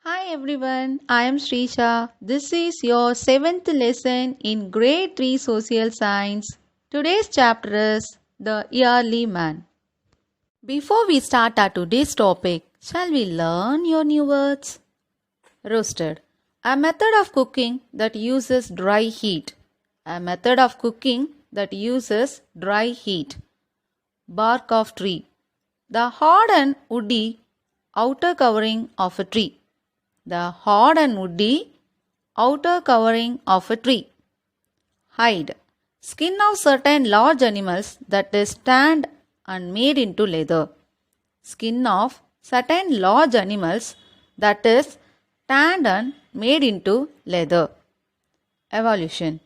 Hi everyone, I am Srisha. This is your 7th lesson in Grade 3 Social Science. Today's chapter is The Early Man. Before we start our today's topic, shall we learn your new words? Roasted. A method of cooking that uses dry heat. A method of cooking that uses dry heat. Bark of tree. The hard and woody outer covering of a tree. The hard and woody outer covering of a tree. Hide. Skin of certain large animals that is tanned and made into leather. Skin of certain large animals that is tanned and made into leather. Evolution.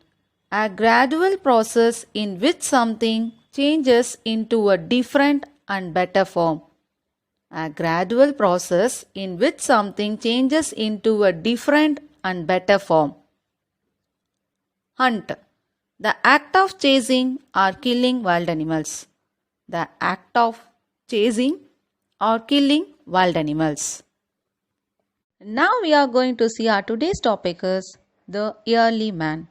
A gradual process in which something changes into a different and better form. A gradual process in which something changes into a different and better form. Hunt. The act of chasing or killing wild animals. The act of chasing or killing wild animals. Now we are going to see our today's topic is the early man.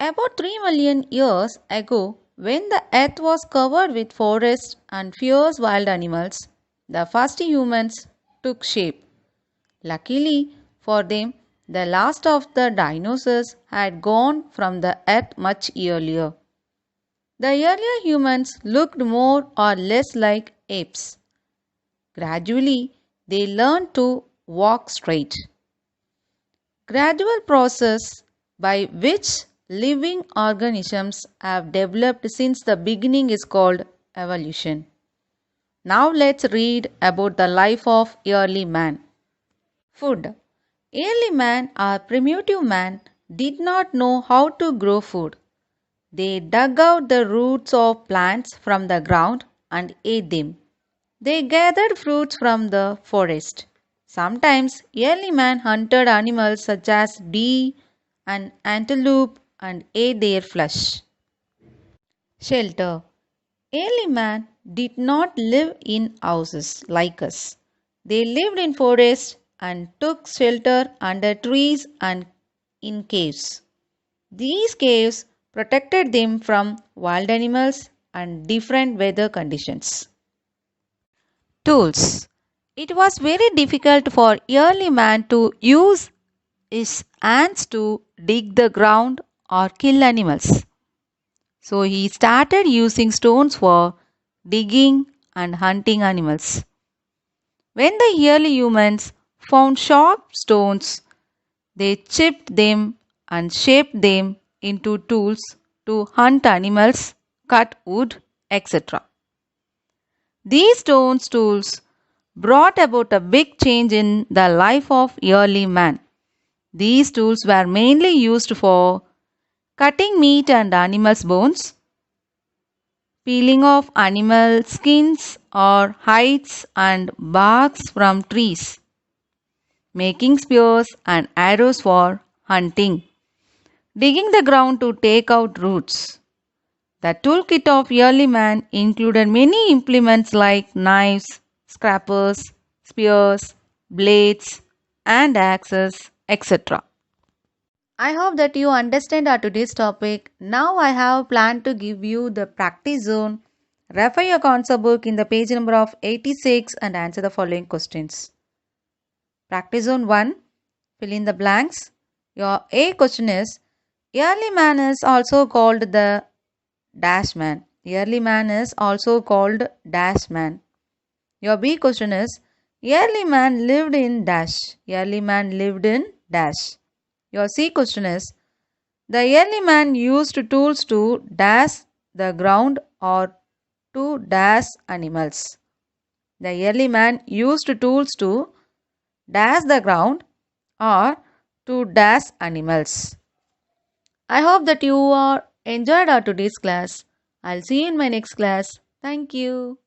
About 3 million years ago, when the earth was covered with forests and fierce wild animals, the first humans took shape. Luckily for them, the last of the dinosaurs had gone from the earth much earlier. The earlier humans looked more or less like apes. Gradually, they learned to walk straight. Gradual process by which living organisms have developed since the beginning is called evolution. Now let's read about the life of early man. Food. Early man or primitive man did not know how to grow food. They dug out the roots of plants from the ground and ate them. They gathered fruits from the forest. Sometimes early man hunted animals such as deer and antelope and ate their flesh. Shelter. Early man did not live in houses like us. They lived in forests and took shelter under trees and in caves. These caves protected them from wild animals and different weather conditions. Tools. It was very difficult for early man to use his hands to dig the ground or kill animals. So he started using stones for digging and hunting animals. When the early humans found sharp stones, they chipped them and shaped them into tools to hunt animals, cut wood, etc. These stone tools brought about a big change in the life of early man. These tools were mainly used for cutting meat and animals' bones, peeling off animal skins or hides and barks from trees, making spears and arrows for hunting, digging the ground to take out roots. The toolkit of early man included many implements like knives, scrapers, spears, blades, and axes, etc. I hope that you understand our today's topic. Now I have planned to give you the practice zone. Refer your concept book in the page number of 86 and answer the following questions. Practice zone 1. Fill in the blanks. Your A question is, early man is also called the dash man. Early man is also called dash man. Your B question is, early man lived in dash. Early man lived in dash. Your C question is, the early man used tools to dash the ground or to dash animals. The early man used tools to dash the ground or to dash animals. I hope that you are enjoyed our today's class. I'll see you in my next class. Thank you.